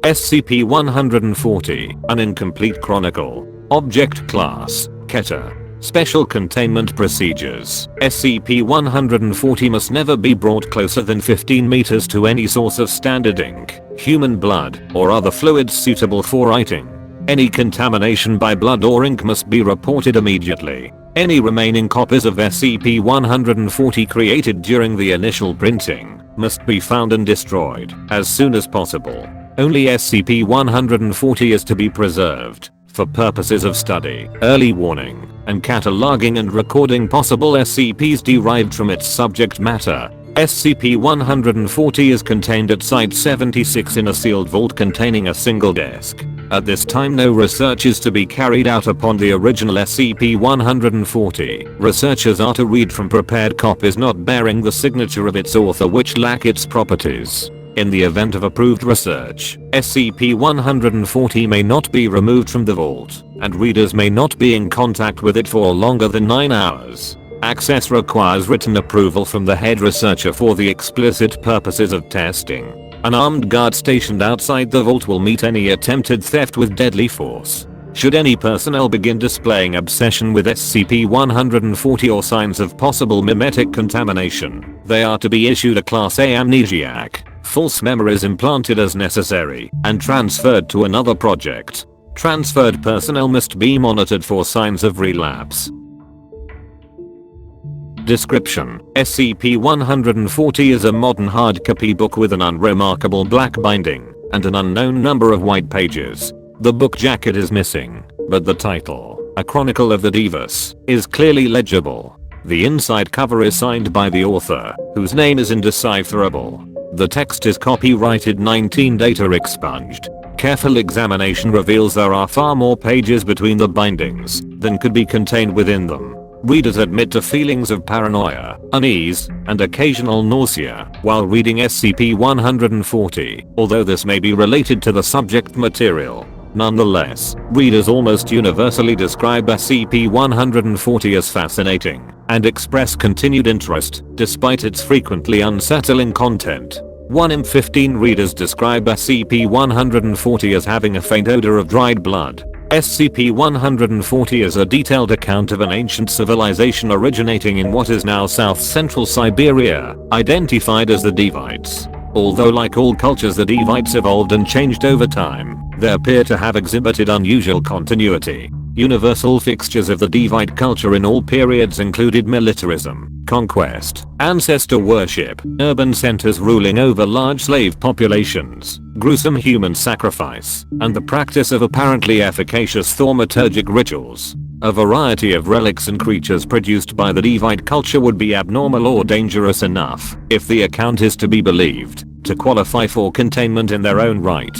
SCP-140, an incomplete Chronicle. Object Class, Keter. Special Containment Procedures. SCP-140 must never be brought closer than 15 meters to any source of standard ink, human blood, or other fluids suitable for writing. Any contamination by blood or ink must be reported immediately. Any remaining copies of SCP-140 created during the initial printing must be found and destroyed as soon as possible. Only SCP-140 is to be preserved for purposes of study, early warning, and cataloging and recording possible SCPs derived from its subject matter. SCP-140 is contained at Site-76 in a sealed vault containing a single desk. At this time, no research is to be carried out upon the original SCP-140. Researchers are to read from prepared copies not bearing the signature of its author which lack its properties. In the event of approved research, SCP-140 may not be removed from the vault, and readers may not be in contact with it for longer than 9 hours. Access requires written approval from the head researcher for the explicit purposes of testing. An armed guard stationed outside the vault will meet any attempted theft with deadly force. Should any personnel begin displaying obsession with SCP-140 or signs of possible mimetic contamination, they are to be issued a Class A amnesiac, false memories implanted as necessary, and transferred to another project. Transferred personnel must be monitored for signs of relapse. Description: SCP-140 is a modern hardcopy book with an unremarkable black binding and an unknown number of white pages. The book jacket is missing, but the title, A Chronicle of the Divus, is clearly legible. The inside cover is signed by the author, whose name is indecipherable. The text is copyrighted 19 data expunged. Careful examination reveals there are far more pages between the bindings than could be contained within them. Readers admit to feelings of paranoia, unease, and occasional nausea while reading SCP-140, although this may be related to the subject material. Nonetheless, readers almost universally describe SCP-140 as fascinating and express continued interest despite its frequently unsettling content. 1 in 15 readers describe SCP-140 as having a faint odor of dried blood. SCP-140 is a detailed account of an ancient civilization originating in what is now south-central Siberia, identified as the Devites. Although like all cultures the Devites evolved and changed over time, they appear to have exhibited unusual continuity. Universal fixtures of the Devite culture in all periods included militarism, conquest, ancestor worship, urban centers ruling over large slave populations, gruesome human sacrifice, and the practice of apparently efficacious thaumaturgic rituals. A variety of relics and creatures produced by the Devite culture would be abnormal or dangerous enough, if the account is to be believed, to qualify for containment in their own right.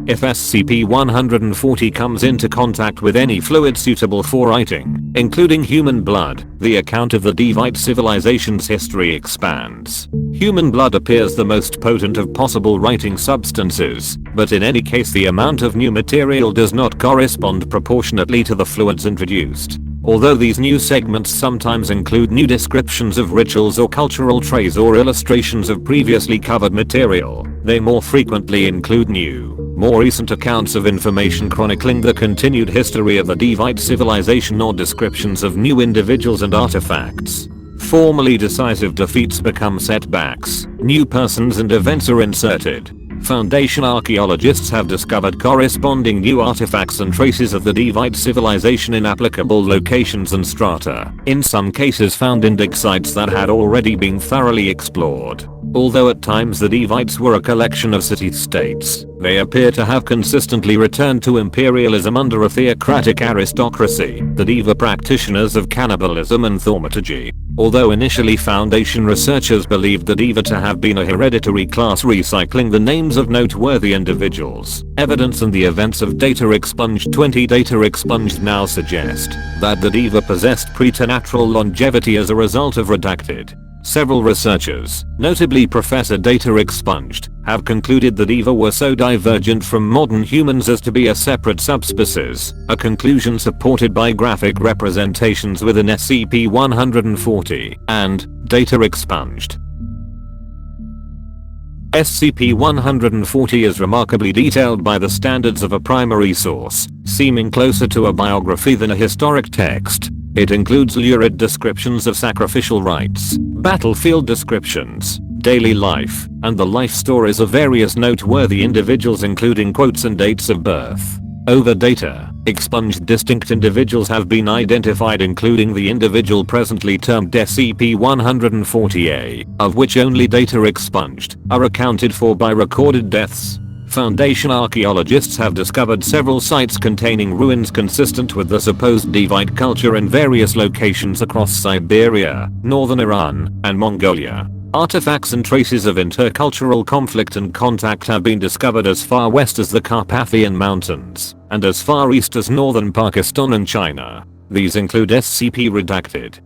If SCP-140 comes into contact with any fluid suitable for writing, including human blood, the account of the Devite civilization's history expands. Human blood appears the most potent of possible writing substances, but in any case the amount of new material does not correspond proportionately to the fluids introduced. Although these new segments sometimes include new descriptions of rituals or cultural traits or illustrations of previously covered material, they more frequently include new, more recent accounts of information chronicling the continued history of the Devite civilization or descriptions of new individuals and artifacts. Formerly decisive defeats become setbacks, new persons and events are inserted. Foundation archaeologists have discovered corresponding new artifacts and traces of the Devite civilization in applicable locations and strata, in some cases found in dig sites that had already been thoroughly explored. Although at times the Devites were a collection of city-states, they appear to have consistently returned to imperialism under a theocratic aristocracy, the Deva practitioners of cannibalism and thaumaturgy. Although initially Foundation researchers believed the Deva to have been a hereditary class recycling the names of noteworthy individuals, evidence and the events of Data Expunged 20 Data Expunged now suggest that the Deva possessed preternatural longevity as a result of redacted. Several researchers, notably Professor Data Expunged, have concluded the Deva were so divergent from modern humans as to be a separate subspecies, a conclusion supported by graphic representations within SCP-140 and Data Expunged. SCP-140 is remarkably detailed by the standards of a primary source, seeming closer to a biography than a historic text. It includes lurid descriptions of sacrificial rites, battlefield descriptions, daily life, and the life stories of various noteworthy individuals, including quotes and dates of birth. Over data, expunged distinct individuals have been identified, including the individual presently termed SCP-140-A, of which only data expunged are accounted for by recorded deaths. Foundation archaeologists have discovered several sites containing ruins consistent with the supposed Devite culture in various locations across Siberia, northern Iran, and Mongolia. Artifacts and traces of intercultural conflict and contact have been discovered as far west as the Carpathian Mountains, and as far east as northern Pakistan and China. These include SCP Redacted.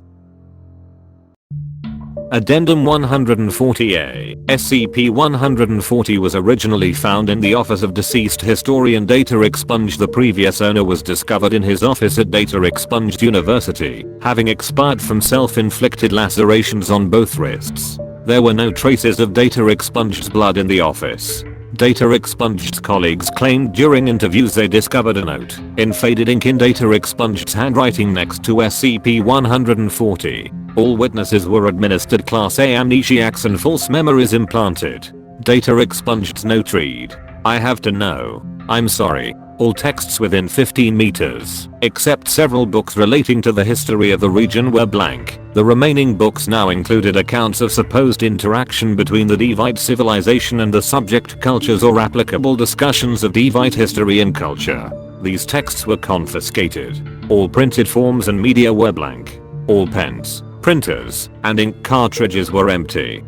Addendum 140-A. SCP-140 was originally found in the office of deceased historian Data Expunged. The previous owner was discovered in his office at Data Expunged University, having expired from self-inflicted lacerations on both wrists. There were no traces of Data Expunged's blood in the office. Data Expunged's colleagues claimed during interviews they discovered a note in faded ink in Data Expunged's handwriting next to SCP-140. All witnesses were administered Class A amnesiacs and false memories implanted. Data Expunged's note read: "I have to know. I'm sorry. All texts within 15 meters, except several books relating to the history of the region, were blank. The remaining books now included accounts of supposed interaction between the Devite civilization and the subject cultures or applicable discussions of Devite history and culture. These texts were confiscated. All printed forms and media were blank. All pens, printers, and ink cartridges were empty."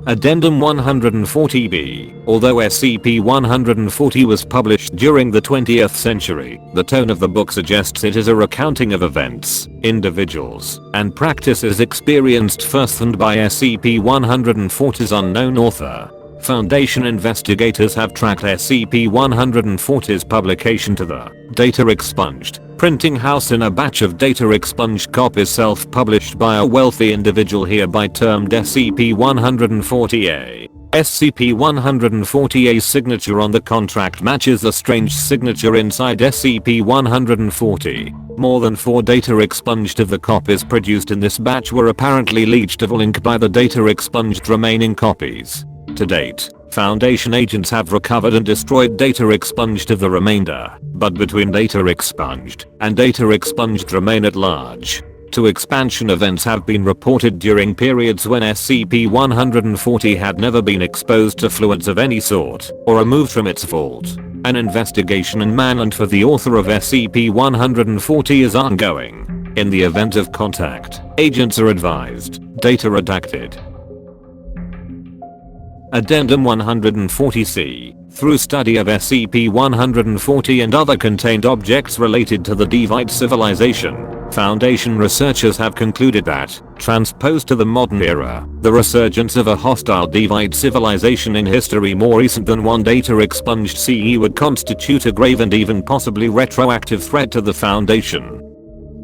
Addendum 140-B. Although SCP-140 was published during the 20th century, the tone of the book suggests it is a recounting of events, individuals, and practices experienced firsthand by SCP-140's unknown author. Foundation investigators have tracked SCP-140's publication to the Data Expunged printing house in a batch of Data Expunged copies self-published by a wealthy individual hereby termed SCP-140-A. SCP-140-A's signature on the contract matches a strange signature inside SCP-140. More than 4 Data Expunged of the copies produced in this batch were apparently leached of all ink by the Data Expunged remaining copies. To date, Foundation agents have recovered and destroyed Data Expunged of the remainder, but between Data Expunged and Data Expunged remain at large. 2 expansion events have been reported during periods when SCP-140 had never been exposed to fluids of any sort, or removed from its vault. An investigation and manhunt for the author of SCP-140 is ongoing. In the event of contact, agents are advised. Data Redacted. Addendum 140-C. Through study of SCP-140 and other contained objects related to the Devite civilization, Foundation researchers have concluded that, transposed to the modern era, the resurgence of a hostile Devite civilization in history more recent than 1 Data Expunged CE would constitute a grave and even possibly retroactive threat to the Foundation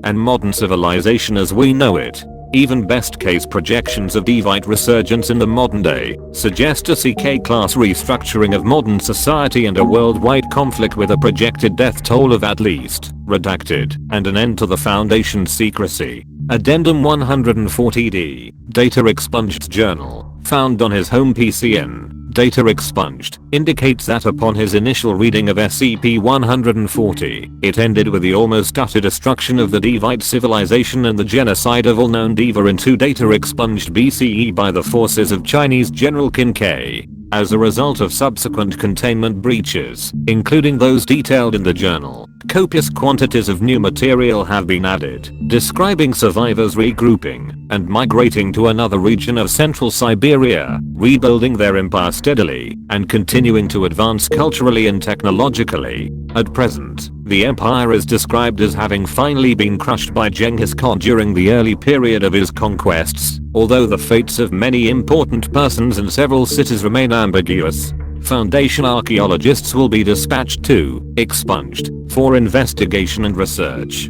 and modern civilization as we know it. Even best case projections of Devite resurgence in the modern day suggest a CK-class restructuring of modern society and a worldwide conflict with a projected death toll of at least, redacted, and an end to the Foundation's secrecy. Addendum 140-D. Data Expunged's journal, found on his home PC in Data Expunged, indicates that upon his initial reading of SCP-140, it ended with the almost utter destruction of the Devite civilization and the genocide of all known Deva in 2 Data Expunged BCE by the forces of Chinese General Qin Kai. As a result of subsequent containment breaches, including those detailed in the journal, copious quantities of new material have been added, describing survivors regrouping and migrating to another region of central Siberia, rebuilding their empire steadily, and continuing to advance culturally and technologically. At present, the empire is described as having finally been crushed by Genghis Khan during the early period of his conquests, although the fates of many important persons in several cities remain ambiguous. Foundation archaeologists will be dispatched to Expunged for investigation and research.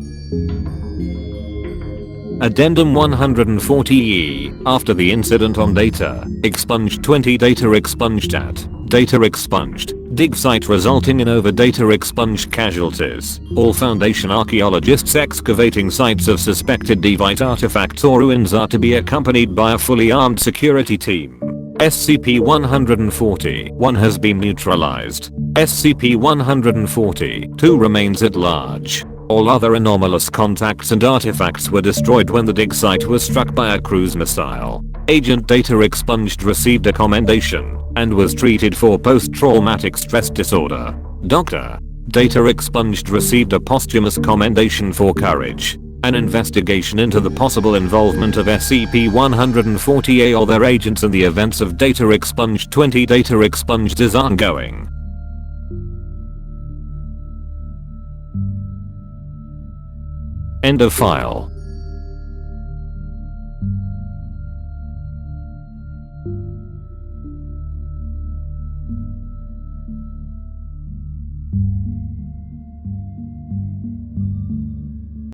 Addendum 140E. After the incident on data, expunged 20 data expunged at data expunged. Dig site resulting in over data expunged casualties. All Foundation archaeologists excavating sites of suspected Devite artifacts or ruins are to be accompanied by a fully armed security team. SCP-140-1 has been neutralized. SCP-140-2 remains at large. All other anomalous contacts and artifacts were destroyed when the dig site was struck by a cruise missile. Agent Data Expunged received a commendation and was treated for post-traumatic stress disorder. Dr. Data Expunged received a posthumous commendation for courage. An investigation into the possible involvement of SCP-140-A or their agents in the events of Data Expunged 20 Data Expunged is ongoing. End of file.